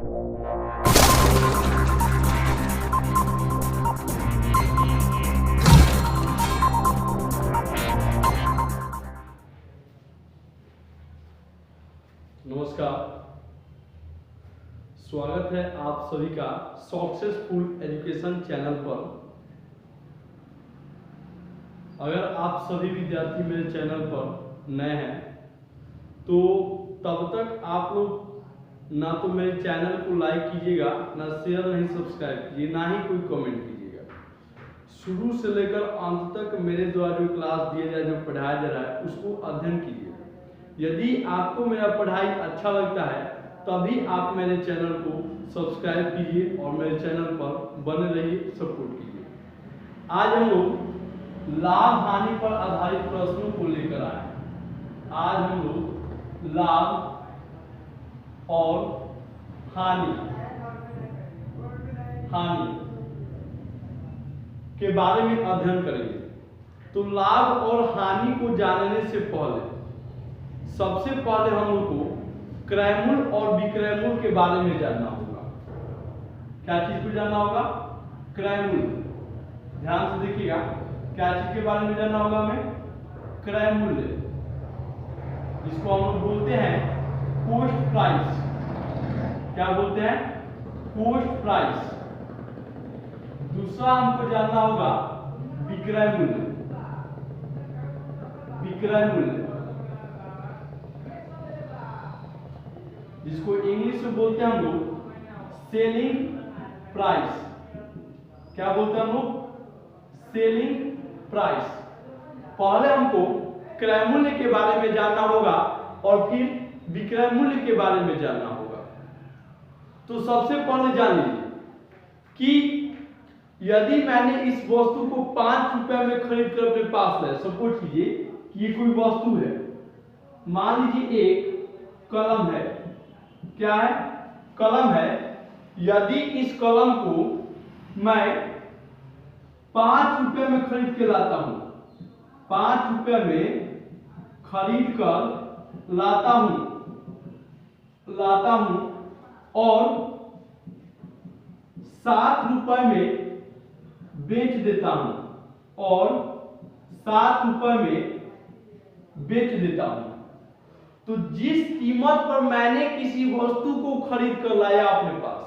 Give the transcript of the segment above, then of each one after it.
नमस्कार, स्वागत है आप सभी का सक्सेसफुल एजुकेशन चैनल पर। अगर आप सभी विद्यार्थी मेरे चैनल पर नए हैं तो तब तक आप लोग ना तो मेरे चैनल को लाइक कीजिएगा, ना शेयर, नहीं सब्सक्राइब कीजिए, ना ही कोई कमेंट कीजिएगा। शुरू से लेकर अंत तक मेरे द्वारा जो क्लास दिया जाए, जो पढ़ाया जा रहा है, उसको अध्ययन कीजिए। यदि आपको मेरा पढ़ाई अच्छा लगता है तभी आप मेरे चैनल को सब्सक्राइब कीजिए और मेरे चैनल पर बने रहिए, सपोर्ट कीजिए। आज हम लोग लाभ हानि पर आधारित प्रश्नों को लेकर आए हैं। आज हम लोग लाभ और हानि के बारे में अध्ययन करेंगे। तो लाभ और हानि को जानने से पहले सबसे पहले हम लोग को क्रयमूल्य और विक्रयमूल्य के बारे में जानना होगा। क्या चीज को जानना होगा? क्रयमूल्य। ध्यान से देखिएगा, क्या चीज के बारे में जानना होगा हमें? क्रयमूल्य, जिसको हम लोग बोलते हैं कॉस्ट प्राइस। क्या बोलते हैं? Cost price. दूसरा हमको जानना होगा विक्रय मूल्य। विक्रय मूल्य, जिसको इंग्लिश में बोलते हैं हम लोग सेलिंग प्राइस। क्या बोलते हैं हम लोग? Selling price. पहले हमको क्रय मूल्य के बारे में जानना होगा और फिर विक्रय मूल्य के बारे में जानना होगा। तो सबसे पहले जान लीजिए कि यदि मैंने इस वस्तु को 5 रुपए में खरीद कर अपने पास लाया, सपोज कीजिए कि ये कोई वस्तु है, मान लीजिए एक कलम है। क्या है? कलम है। यदि इस कलम को मैं 5 रुपए में खरीद के लाता हूं, 5 रुपए में खरीद कर लाता हूं और 7 रुपए में बेच देता हूं और 7 रुपए में बेच देता हूं, तो जिस कीमत पर मैंने किसी वस्तु को खरीद कर लाया अपने पास,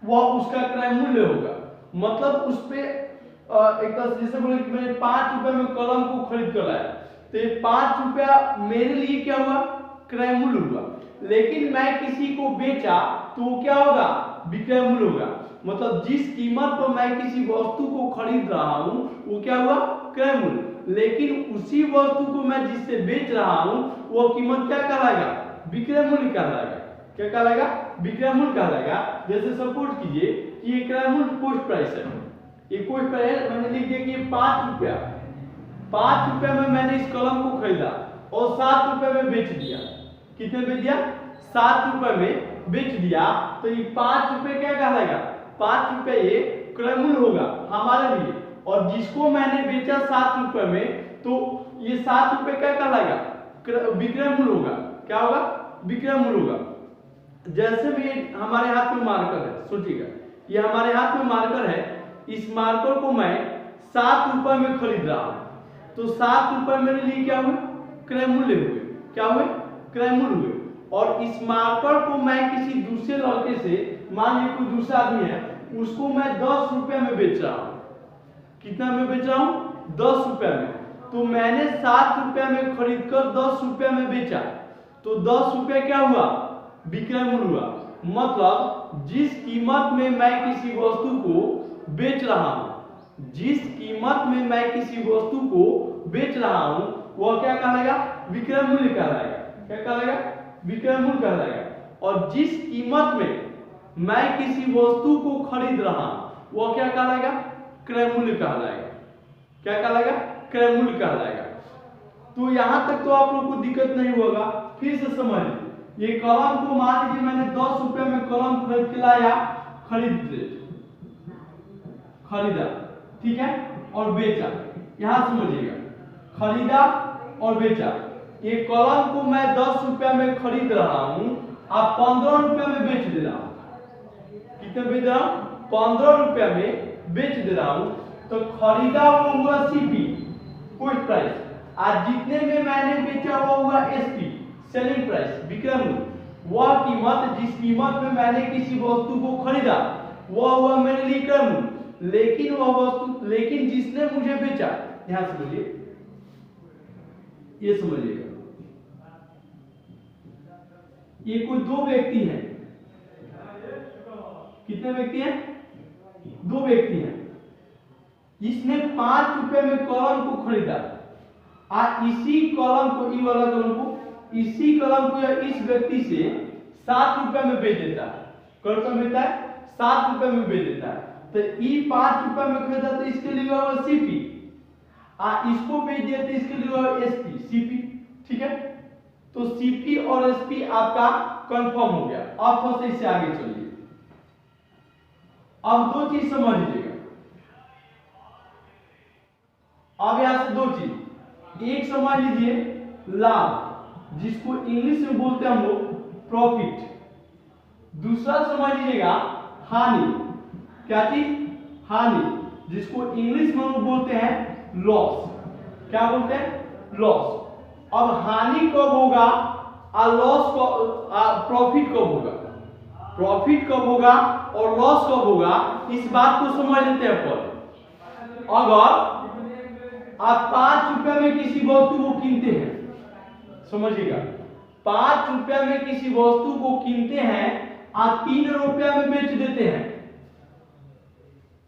वह उसका क्रय मूल्य होगा। मतलब उस पे एक तरह से जैसे बोले कि मैंने 5 रुपए में कलम को खरीद कर लाया, तो ये 5 रुपया मेरे लिए क्या हुआ? क्रय मूल्य हुआ। लेकिन मैं किसी को बेचा तो वो क्या होगा? विक्रय मूल्य होगा। मतलब जिस कीमत पर मैं किसी वस्तु को खरीद रहा हूं वो क्या हुआ? क्रय मूल्य। लेकिन उसी वस्तु को मैं जिससे बेच रहा हूं वो कीमत क्या कहलाएगा? विक्रय मूल्य कहलाएगा। क्या कहलाएगा? विक्रय मूल्य कहलाएगा। जैसे सपोज कीजिए कि ये क्रय मूल्य कॉस्ट प्राइस है। ये कॉस्ट प्राइस मैंने लिख दिया कि 5 रुपया। 5 रुपया में मैंने इस कलम को खरीदा और 7 रुपए में बेच दिया। कितने बेच दिया? 7 रुपए में बेच दिया। तो ये 5 रुपए क्या कहलाएगा? 5 रुपए ये क्रय मूल्य होगा हमारे लिए। और जिसको मैंने बेचा 7 रुपए में, तो ये 7 रुपए क्या कहलाएगा? विक्रय मूल्य होगा। क्या होगा? विक्रय मूल्य होगा। जैसे भी हमारे हाथ में मार्कर है, सोचिएगा ये हमारे हाथ में मार्कर है, इस मार्कर को मैं 7 रुपए में खरीद रहा हूं, तो 7 रुपए मेरे लिए क्या हुए? क्रय मूल्य हुए। क्या हुए? क्रय मूल्य हुए। और इस मार्कर को मैं किसी दूसरे लड़के से, मान लीजिए कोई दूसरा आदमी है, उसको मैं 10 रुपए में बेच रहा हूं। कितना में बेच रहा हूं? 10 रुपए में। तो मैंने 7 रुपए में खरीद कर 10 रुपए में बेचा, तो 10 रुपए क्या हुआ? विक्रय मूल्य हुआ। मतलब जिस कीमत में मैं किसी वस्तु को बेच रहा हूं, जिस कीमत में मैं किसी वस्तु को बेच रहा हूं, वह क्या कहलाएगा? विक्रय मूल्य कहलाएगा। क्या कहलाएगा? विक्रय मूल्य कहलाएगा। और जिस कीमत में मैं किसी वस्तु को खरीद रहा हूं, वह क्या कहलाएगा? क्रय मूल्य कहलाएगा। क्या कहलाएगा? क्रय मूल्य कहलाएगा। तो यहां तक तो आप लोग को दिक्कत नहीं होगा। फिर से समझ लीजिए, ये कलम को मान लीजिए मैंने 10 रुपए में कलम खरीद के लाया, खरीदा, ठीक है, और बेचा। यहां समझिएगा, खरीदा और बेचा। ये कलम को मैं 10 रुपए में खरीद रहा हूं, आप 15 रुपए में बेच दे रहा हूं। कितने बेच रहा हूँ, 15 रुपया में बेच दे रहा हूँ, तो खरीदा वो हुआ सीपी पुट प्राइस, आज जितने में मैंने बेचा वो हुआ एसपी सेलिंग प्राइस विक्रय मूल्य। वह कीमत जिस कीमत में मैंने किसी वस्तु को खरीदा वह हुआ मेरे लिए क्रय मूल्य, लेकिन वह वस्तु, लेकिन जिसने मुझे बेचा, यहां समझिए, ये समझिएगा, ये कोई दो व्यक्ति हैं, कितने व्यक्ति हैं, दो व्यक्ति हैं, इसने 5 रुपए में कलम को खरीदा, इसी कलम को, ई वाला कलम को, इसी कलम को या इस व्यक्ति से 7 रुपए में बेच देता है, कलम मिलता है 7 रुपए में बेच देता है, तो ई 5 रुपए में खरीदा तो इसके लिए होगा सीपी, इसको बेच दिया तो इसके लिए होगा एसपी सीपी, ठीक है। तो सीपी और एसपी आपका कंफर्म हो गया। अब थोड़ा सा इससे आगे चलिए, अब दो चीज समझ लीजिएगा, अब यहां से दो चीज, एक समझ लीजिए लाभ, जिसको इंग्लिश में बोलते हैं हम लोग प्रॉफिट, दूसरा समझ लीजिएगा हानि, क्या चीज, हानि, जिसको इंग्लिश में हम लोग बोलते हैं लॉस, क्या बोलते हैं, लॉस। अब हानि कब होगा और लॉस कब, प्रॉफिट कब होगा, प्रॉफिट कब होगा और लॉस कब होगा, इस बात को समझ लेते हैं पहले। अगर आप 5 रुपए में किसी वस्तु को कीनते हैं, समझिएगा, 5 रुपए में किसी वस्तु को कीनते हैं और 3 रुपए में बेच देते हैं,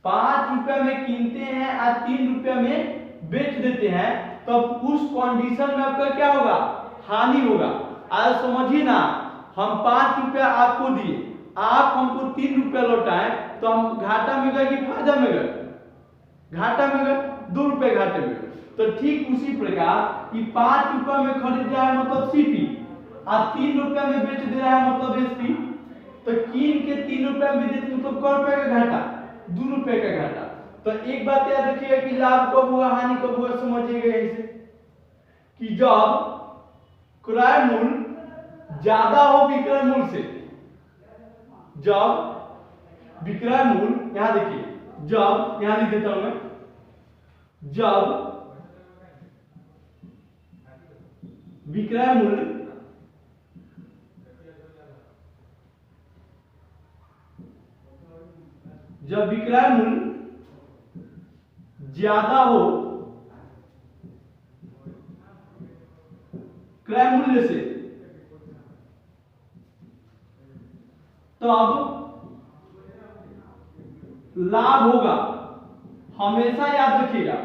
5 रुपए में कीनते हैं और 3 रुपए में बेच देते हैं, तब उस कंडीशन में आपका क्या होगा, हानि होगा। आज समझिए ना, हम 5 रुपया आपको दिए, आप हमको 3 रुपया लौटाए, तो हम घाटा में गए कि फायदा में गए, घाटा में गए, 2 रुपए घाटे में गए। तो ठीक उसी प्रकार ये 5 रुपए में खरीद रहा है मतलब सीपी, और 3 रुपए में बेच दे रहा है मतलब एसपी, तो कीन के 3 रुपए में बेच मतलब क रुपए का घाटा, 2 रुपए का घाटा। तो एक बात याद रखिएगा कि लाभ कब हुआ, हानि कब हुआ, समझिएगा ऐसे कि जब क्रय मूल्य ज्यादा हो विक्रय मूल्य से, जब विक्रय मूल्य, यहां देखिए, जब, यहां लिख देता हूं मैं, जब विक्रय मूल्य ज्यादा हो क्रय मूल्य से, तब लाभ होगा। हमेशा याद रखिएगा,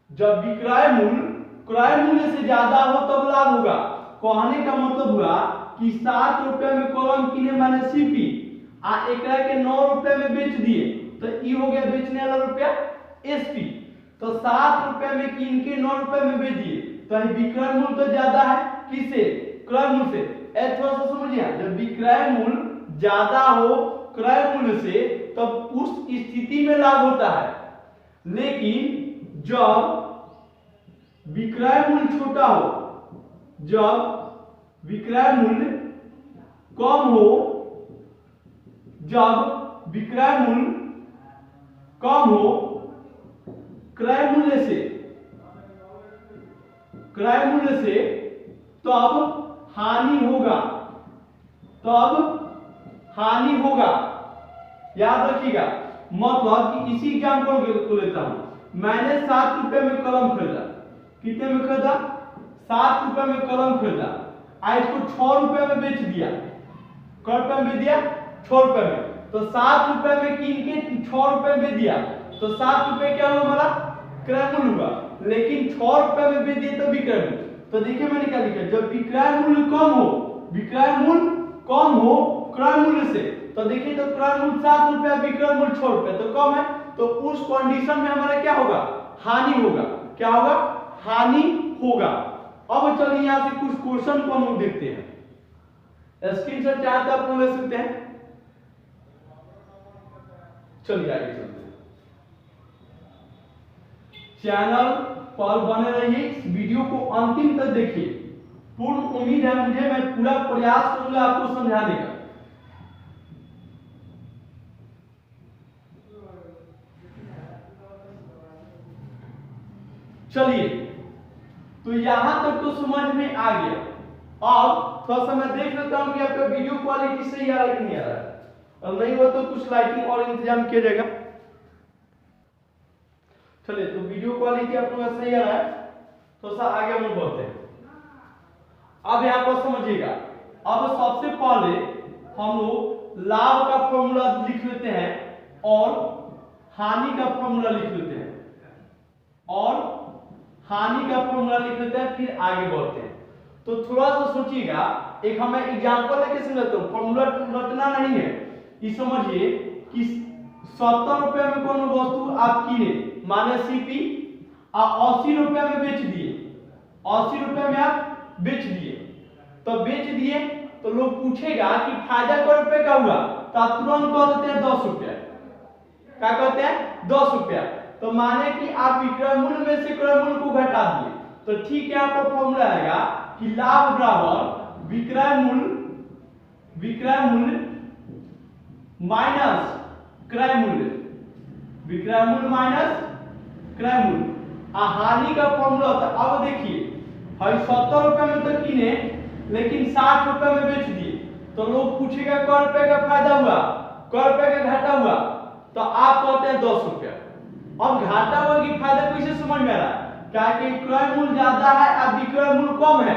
जब विक्रय मूल्य क्रय मूल्य से ज्यादा हो तब लाभ होगा। कहने का मतलब हुआ कि 7 रुपए में कलम किने माने सीपी, एकरा के 9 रुपए में बेच दिए, तो ई हो गया बेचने वाला रुपया एसपी। तो 7 रुपए में कीन के 9 रुपए में बेच दिए, तो विक्रय मूल्य तो ज्यादा है किससे, क्रय मूल्य से। थोड़ा सा समझिए, जब विक्रय मूल्य ज्यादा हो क्रय मूल्य से, तब उस स्थिति में लाभ होता है। लेकिन जब विक्रय मूल्य छोटा हो, जब विक्रय मूल्य कम हो, जब विक्रय मूल्य कम हो क्रय मूल्य से, तब हानि होगा, याद रखिएगा। मतलब कि इसी एग्जांपल को लेता हूं, मैंने 7 रुपए में कलम खरीदा, कितने में खरीदा, 7 रुपए में कलम खरीदा, आज इसको 6 रुपए में बेच दिया, क रुपए में दिया, 6 रुपए में, तो 7 रुपए में कीन के 6 रुपए में दिया, तो 7 रुपए क्या हुआ हमारा, क्रय मूल्य हुआ। लेकिन 6 रुपए में बेच दिए तो विक्रय मूल्य। तो देखिए मैंने क्या लिखा, जब विक्रय मूल्य कम हो, विक्रय मूल्य कम हो क्रय मूल्य से, तो देखिए तो क्रय मूल्य 7 रुपए, विक्रय मूल्य 6 रुपए, तो कम है, तो उस कंडीशन में हमारा क्या होगा, हानि होगा। क्या होगा, हानि होगा। अब चलिए यहां से कुछ क्वेश्चन को हम लोग देखते हैं, स्क्रीनशॉट चाहे तो आप लोग ले सकते हैं। चलिए आगे चलते हैं, चैनल पर बने रहिए, इस वीडियो को अंतिम तक देखिए। पूर्ण उम्मीद है मुझे, मैं पूरा प्रयास करूंगा आपको समझाने का। चलिए, तो यहां तक तो समझ में आ गया। अब थोड़ा सा मैं देख लेता हूं कि आपका वीडियो क्वालिटी सही आ रहा है कि नहीं आ रहा है, और नहीं हुआ तो कुछ लाइटिंग और इंतजाम किया जाएगा। चलिए, तो वीडियो क्वालिटी आप लोगों का सही आ रहा है, तो सा आगे हम बढ़ते हैं। अब यहां पर समझिएगा, अब सबसे पहले हम लोग लाभ का फॉर्मूला लिख लेते हैं और हानि का फॉर्मूला लिख लेते हैं, और हानि का फॉर्मूला लिख लेते हैं, फिर आगे बढ़ते हैं। तो थोड़ा सा सोचिएगा, एक हमें एग्जांपल लेके समझते हो, फॉर्मूला रटना नहीं है। ये समझिए कि 70 रुपए में कोई वस्तु आप किने, माने सीपी, और 80 रुपए में बेच दिए, 80 रुपए में आप बेच दिए, तो बेच दिए तो लोग पूछेगा कि फायदा कै रुपए का हुआ, तो आप तुरंत कह देते हैं 10 रुपया। क्या कहते हैं? 10 रुपया। तो माने कि आप विक्रय मूल्य में से क्रय मूल्य को घटा दिए, तो ठीक है, आपका फॉर्मूला आएगा कि लाभ बराबर विक्रय मूल्य माइनस क्रय मूल्य, विक्रय मूल्य माइनस क्रय मूल्य। हानि का फॉर्मूला होता है, अब देखिए, भाई 70 रुपए में तो किने, लेकिन 60 रुपए में बेच दिए, तो लोग पूछेगा कै रुपए का फायदा हुआ, कै रुपए का घाटा हुआ, तो आप कहते हैं 10 रुपया। अब घाटा हुआ कि फायदा कैसे समझ में आ रहा है? क्या कि क्रय मूल्य ज्यादा है और विक्रय मूल्य कम है,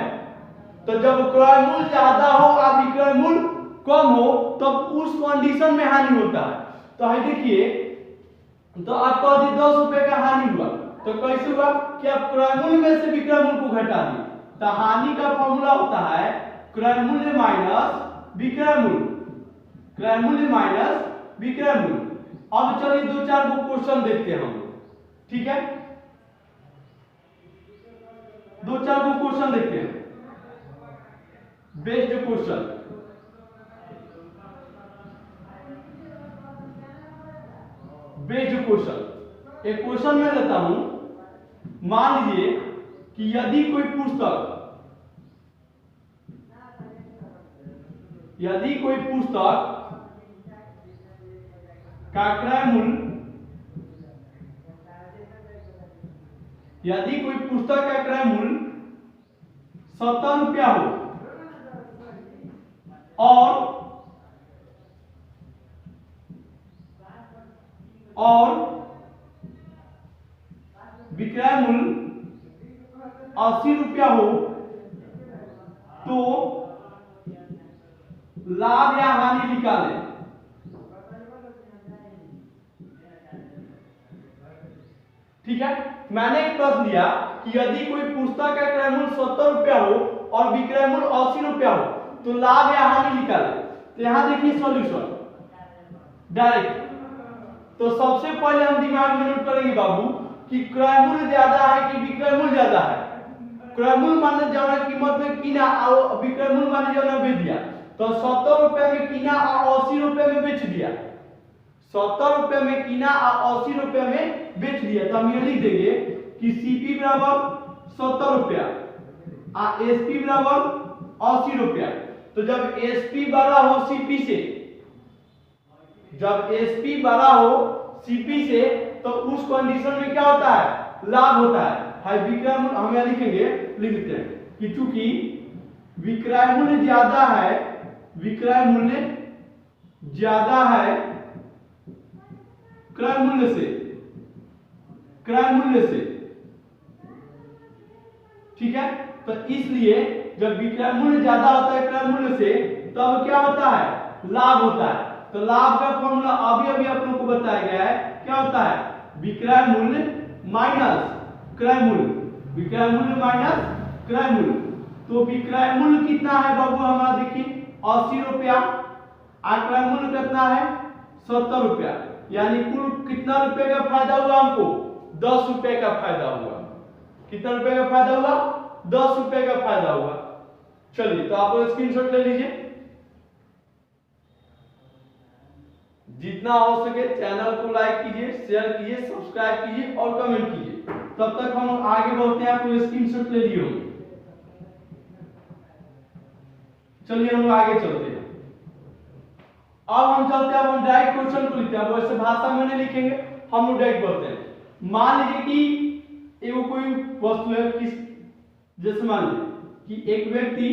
तो जब क्रय मूल्य ज्यादा हो और विक्रय मूल्य कम हो, तब उस कंडीशन में हानि होता है। तो है देखिए, तो आप कह दिए 10 रुपए का हानि हुआ, तो कैसे हुआ कि आप क्रय मूल्य में से विक्रय मूल्य को घटा दिए, तो हानि का फॉर्मूला होता है क्रय मूल्य माइनस विक्रय मूल्य, क्रय मूल्य माइनस विक्रय मूल्य। अब चलिए 2-4 को क्वेश्चन देखते हैं हम लोग, ठीक है? 2-4 को क्वेश्चन देखते हैं, बेस्ड क्वेश्चन। बेस्ड क्वेश्चन, एक क्वेश्चन में लेता हूं, मान लीजिए कि यदि कोई पुस्तक का क्रय मूल्य, यदि कोई पुस्तक का क्रय मूल्य 70 रुपया हो और विक्रय मूल्य 80 रुपया हो, तो लाभ या हानि निकालें। ठीक है, मैंने एक प्रश्न दिया कि यदि कोई पुस्तक का क्रय मूल्य 70 रुपया हो और विक्रय मूल्य 80 रुपया हो, तो लाभ या हानि निकालें। तो यहां देखिए सॉल्यूशन डायरेक्ट। तो सबसे पहले हम दिमाग में नोट करेंगे बाबू कि क्रय मूल्य ज्यादा है कि विक्रय मूल्य ज्यादा है। क्रय मूल्य माने जौना कीमत में किना और विक्रय मूल्य माने जौना बेच दिया, तो 70 रुपए में किना और 80 रुपए में बेच दिया, 70 रुपए में किना और 80 रुपए में बेच दिया। तो हम ये लिख देंगे कि सीपी बराबर 70 रुपया और एसपी बराबर 80 रुपया। तो जब एसपी बड़ा हो सीपी से, जब एसपी बड़ा हो सीपी से, तो उस कंडीशन में क्या होता है? लाभ होता है। हाई विक्रय मूल्य हम यहां लिखेंगे, लिख देते हैं कि चूंकि विक्रय मूल्य ज्यादा है, विक्रय मूल्य ज्यादा है क्रय मूल्य से, क्रय मूल्य से, ठीक है? तो इसलिए जब विक्रय मूल्य ज्यादा होता है क्रय मूल्य से, तब क्या होता है? लाभ होता है। तो लाभ का फॉर्मूला अभी अभी आप लोगों को बताया गया है, क्या होता है? विक्रय मूल्य माइनस क्रय मूल्य, विक्रय मूल्य माइनस क्रय मूल्य। तो विक्रय मूल्य कितना है बाबू हमारा? देखिए 80 रुपया, और क्रय मूल्य कितना है? 70 रुपया, यानी कुल कितना रुपए का फायदा हुआ हमको? 10 रुपए का फायदा हुआ। कितना रुपए का फायदा हुआ? 10 रुपए का फायदा हुआ। चलिए, तो आप स्क्रीनशॉट ले लीजिए। जितना हो सके चैनल को लाइक कीजिए, शेयर कीजिए, सब्सक्राइब कीजिए और कमेंट कीजिए। तब तक हम आगे बढ़ते हैं, आपको स्क्रीनशॉट ले लिए होंगे। चलिए हम आगे चलते हैं। अब हम चलते हैं, हम डायरेक्ट क्वेश्चन को लिखते हैं। वैसे भाषा में नहीं लिखेंगे, हम लोग डायरेक्ट बोलते हैं। मान लीजिए कि एगो कोई वस्तु है, किस जैसे मान लीजिए कि एक व्यक्ति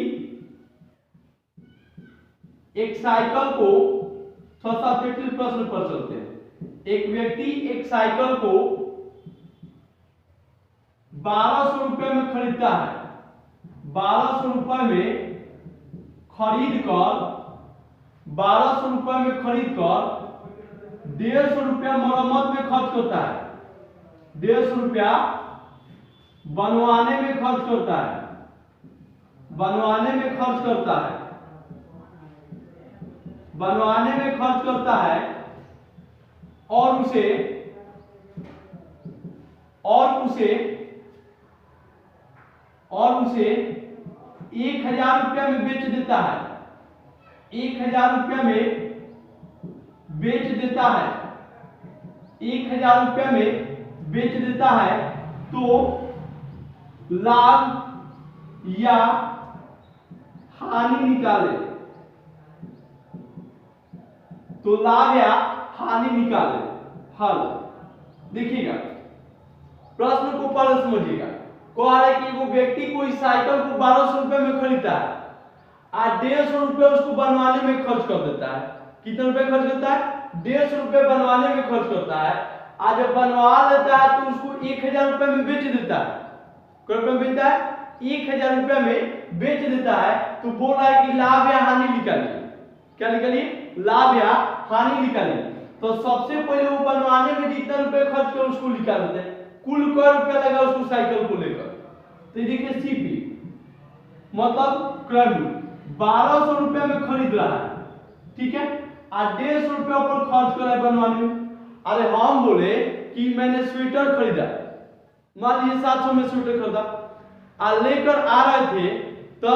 एक साइकिल को, थोड़ा सा जटिल प्रश्न पर चलते हैं। एक व्यक्ति एक साइकिल को 1200 रुपए में खरीदता है। 1200 रुपए में खरीद कर 150 रुपया मरम्मत में खर्च करता है, 150 रुपया बनवाने में खर्च करता है, बनवाने में खर्च करता है, बनवाने में खर्च करता है, और उसे 1000 रुपया में बेच देता है, 1000 रुपया में बेच देता है, 1000 रुपया में बेच देता है, तो लाभ या हानि निकाले, तो लाभ या हानि निकाले। हल देखिएगा, प्रश्न को पहले समझिएगा। कह रहा है कि वो व्यक्ति कोई साइकिल को 1200 रुपए में खरीदता है और 150 रुपए उसको बनवाने में खर्च कर देता है। कितने रुपए खर्च करता है? 150 रुपए बनवाने में खर्च करता है। आज जब बनवा लेता है तो उसको 1000 रुपए में बेच देता है। कितने रुपए में बेचता है? 1000 रुपए में बेच देता है। तो बोल रहा है कि लाभ या हानि निकालिए। क्या निकालिए? लाभ या हानि निकालिए। तो सबसे पहले वो बनवाने में जितना रुपए खर्च कर उसको निकाल देते हैं। कुल कै रुपया लगा उसको साइकिल को लेकर। तो देखिए सीपी मतलब क्रय मूल्य 1200 रुपया में खरीद रहा है, ठीक है, और 150 रुपया पर खर्च कर रहा है बनवाने में। अरे हम बोले कि मैंने स्वेटर खरीदा, मान लीजिए 700 में स्वेटर खरीदा और लेकर आ रहे थे तो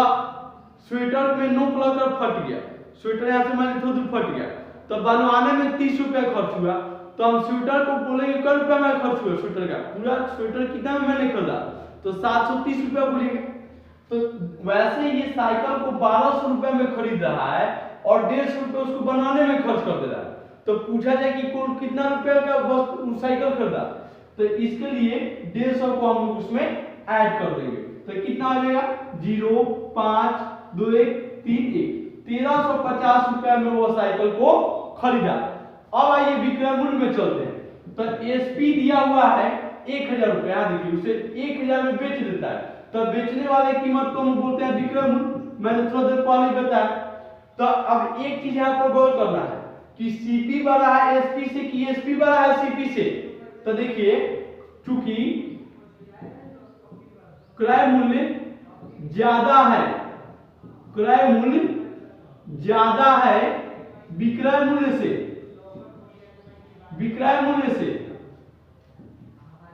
स्वेटर में नोक लगकर फट गया, स्वेटर यहाँ से मान लीजिए थोड़ा फट गया, तो बनवाने में 30 रुपया खर्च हुआ। तो हम स्वेटर को बोलेंगे कितना रुपया में खर्च हुआ स्वेटर का, पूरा स्वेटर कितना में मैंने खरीदा, तो 730 रुपया बोलेंगे। तो वैसे ये साइकिल को 1200 रुपए में खरीद रहा है और 150 रुपए उसको बनाने में खर्च कर दे रहा है। तो पूछा जाए कि कुल कितना रुपए का साइकिल खरीदा, तो इसके लिए 150 को हम उसमें ऐड कर देंगे। तो कितना आ जाएगा? 0 5 2 1 3 1 1350 रुपया में वो साइकिल को खरीदा। अब आइए विक्रय मूल्य में चलते हैं। तो एसपी दिया हुआ है 1000 रुपया, देखिए उसे 1000 में बेच देता है। तो बेचने वाले कीमत को हम बोलते हैं विक्रय मूल्य। मैंने थोड़ा देर पहले बताया। तो अब एक चीज यहाँ पर गौर करना है कि सीपी बड़ा है एसपी से कि एसपी बड़ा है सीपी से। तो देखिए चूंकि क्रय मूल्य ज्यादा है, क्रय मूल्य ज्यादा है विक्रय मूल्य से, विक्रय मूल्य से,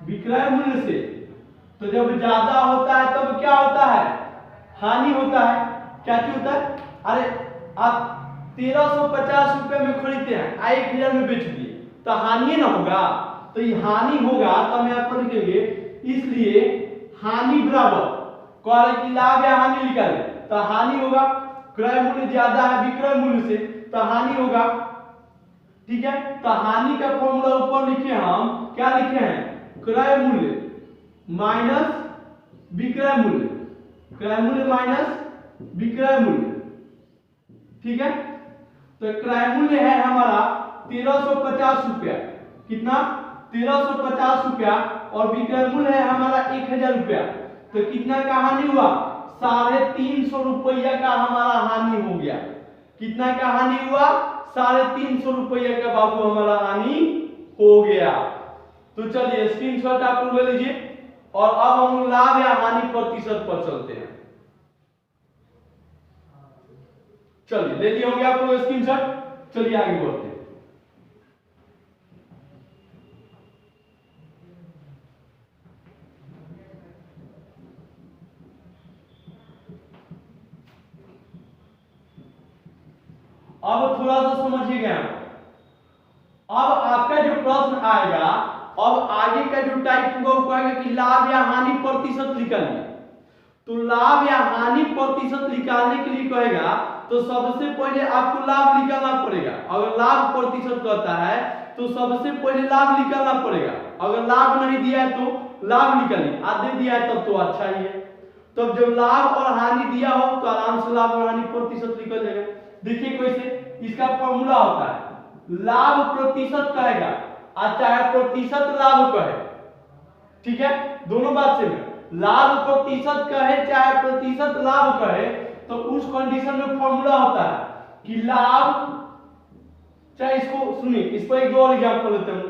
विक्रय मूल्य से। तो जब ज्यादा होता है तब क्या होता है? हानि होता है। क्या चीज होता है? अरे आप 1350 रुपए में खरीदते हैं, 1000 में बेच दिए, तो हानि ना होगा। तो ये हानि होगा तो हम यहाँ पर लिखेंगे, इसलिए हानि बराबर कह रहे कि लाभ या हानि निकाले, तो हानि होगा। क्रय मूल्य ज्यादा है विक्रय मूल्य से, तो हानि होगा, ठीक है। तो हानि का फॉर्मूला ऊपर लिखे, हम क्या लिखे हैं? क्रय मूल्य माइनस विक्रय मूल्य, क्रय मूल्य माइनस विक्रय मूल्य, ठीक है। तो क्रय मूल्य है हमारा 1350 रुपया, कितना? 1350 रुपया, और विक्रय मूल्य है हमारा 1000 रुपया। तो कितना का हानि हुआ? 350 रुपया का हमारा हानि हो गया। कितना का हानि हुआ? 350 रुपया का बाबू हमारा हानि हो गया। तो चलिए स्क्रीनशॉट आप लोग ले लीजिए, और अब हम लाभ या हानि प्रतिशत पर चलते हैं। चलिए ले लिए होंगे आप लोग स्क्रीनशॉट। चलिए आगे बढ़ते हैं। अब थोड़ा सा समझिएगा। अब आपका जो प्रश्न आएगा, अब आगे का जो टाइप होगा वो कहेगा कि लाभ या हानि प्रतिशत निकालिए। तो लाभ या हानि प्रतिशत निकालने के लिए कहेगा तो सबसे पहले आपको लाभ निकालना पड़ेगा। अगर लाभ प्रतिशत कहता है तो सबसे पहले लाभ निकालना पड़ेगा। अगर लाभ नहीं दिया है तो लाभ निकालिए, आधे दिया है तब तो अच्छा ही है। तो जब लाभ और हानि दिया हो तो आराम से लाभ और हानि प्रतिशत निकल जाएगा। देखिए कैसे, इसका फॉर्मूला होता है लाभ प्रतिशत कहेगा और चाहे प्रतिशत लाभ कहे, ठीक है, दोनों बात से लाभ प्रतिशत कहे चाहे प्रतिशत लाभ कहे, तो उस कंडीशन में फॉर्मूला होता है कि लाभ, चाहे इसको सुनिए, इस पर एक दो और एग्जांपल लेते हैं,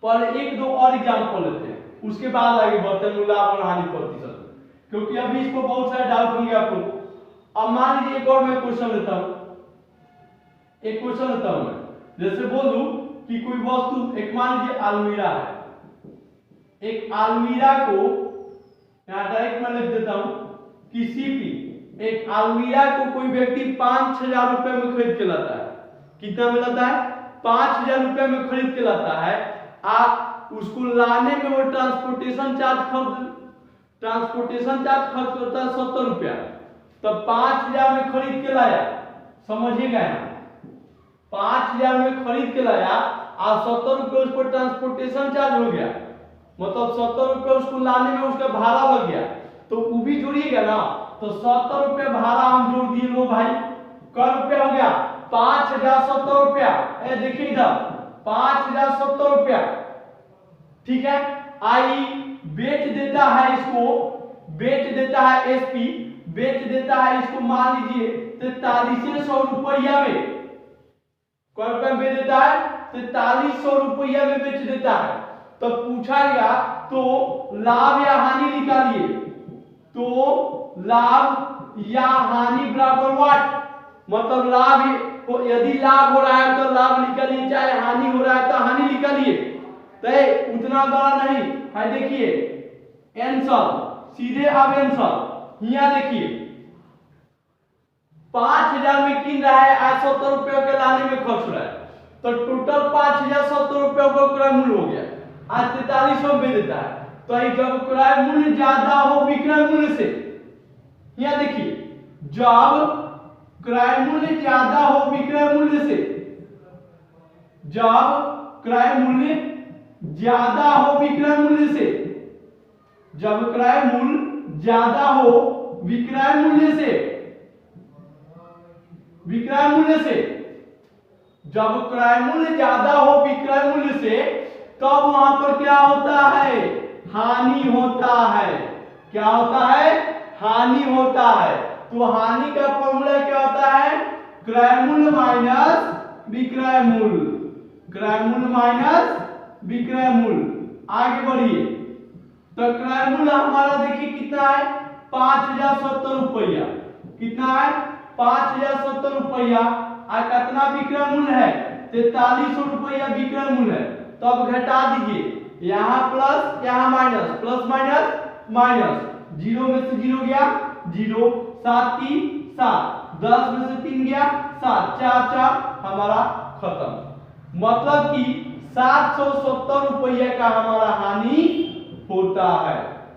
पर एक दो और एग्जांपल लेते हैं, उसके बाद आगे बढ़ते हैं लाभ और हानि प्रतिशत, क्योंकि अभी इस पर बहुत सारे डाउट होंगे आपको। अब मान लीजिए एक और मैं क्वेश्चन लेता हूं, एक क्वेश्चन लेता हूं मैं, जैसे बोलूं कि कोई वस्तु, एक मान लीजिए अलमीरा है, एक अलमीरा को यहां डायरेक्ट मैं लिख देता हूं कि सीपी, एक अलमीरा को कोई व्यक्ति 5,000 रुपए में खरीद के लाता है। कितना में लाता है? 5,000 रुपए में खरीद के लाता है। आप उसको लाने में वो ट्रांसपोर्टेशन चार्ज खर्च करता है 70 रुपया, तब 5,000 में खरीद के लाया, समझिएगा, 5,000 में खरीद के लाया और 70 रुपये उस पर ट्रांसपोर्टेशन चार्ज हो गया, मतलब 70 रुपये उसको लाने में उसका भाड़ा लग गया, तो वो भी जोड़िएगा ना, तो 70 रुपये भाड़ा हम जोड़ दिए, लो भाई क्या रुपया हो गया? 5,070 रुपया। देखिए इधर 5,070 रुपया, ठीक है। आई बेच देता है इसको, बेच देता है एसपी, बेच देता है इसको मान लीजिए 4300 रुपया में, कौन रुपया बेच देता है? 4300 रुपया में बेच देता है। तो पूछा गया तो लाभ या हानि निकालिए, तो लाभ या हानि बराबर व्हाट, मतलब लाभ, यदि लाभ हो रहा है तो लाभ निकालिए, चाहे हानि हो रहा है तो हानि निकालिए, तो उतना बड़ा नहीं है। देखिए आंसर सीधे, अब आंसर यहां देखिए 5,000 में किन रहा है, आज 70 रुपये के लाने में खर्च रहा है, तो टोटल 5,070 रुपये का क्रय मूल्य हो गया, आज 4300 में देता है। तो जब क्रय मूल्य ज्यादा हो विक्रय मूल्य से, यहां देखिए जब क्रय मूल्य ज्यादा हो विक्रय मूल्य से, जब क्रय मूल्य ज्यादा हो विक्रय मूल्य से, जब क्रय मूल्य ज्यादा हो विक्रय मूल्य से, विक्रय मूल्य से, जब क्रय मूल्य ज्यादा हो विक्रय मूल्य से, तब वहां पर क्या होता है? हानि होता है। क्या होता है? हानि होता है। तो हानि का फॉर्मूला क्या होता है? क्रय मूल्य माइनस विक्रय मूल्य, क्रय मूल्य माइनस विक्रय मूल्य। आगे बढ़िए, तो क्रय मूल्य हमारा देखिए कितना है? 5,070 रुपया। कितना है? 5,070 रुपया। और कितना विक्रय मूल्य है? 4300 रुपया विक्रय मूल्य है। तो अब घटा दीजिए, यहाँ प्लस यहाँ माइनस, प्लस माइनस माइनस, 0 में से 0 गया 0, 7 की 7, 10 में से 3 गया 7, 4 4 हमारा खत्म। मतलब कि 770 रुपये का हमारा हानि होता है।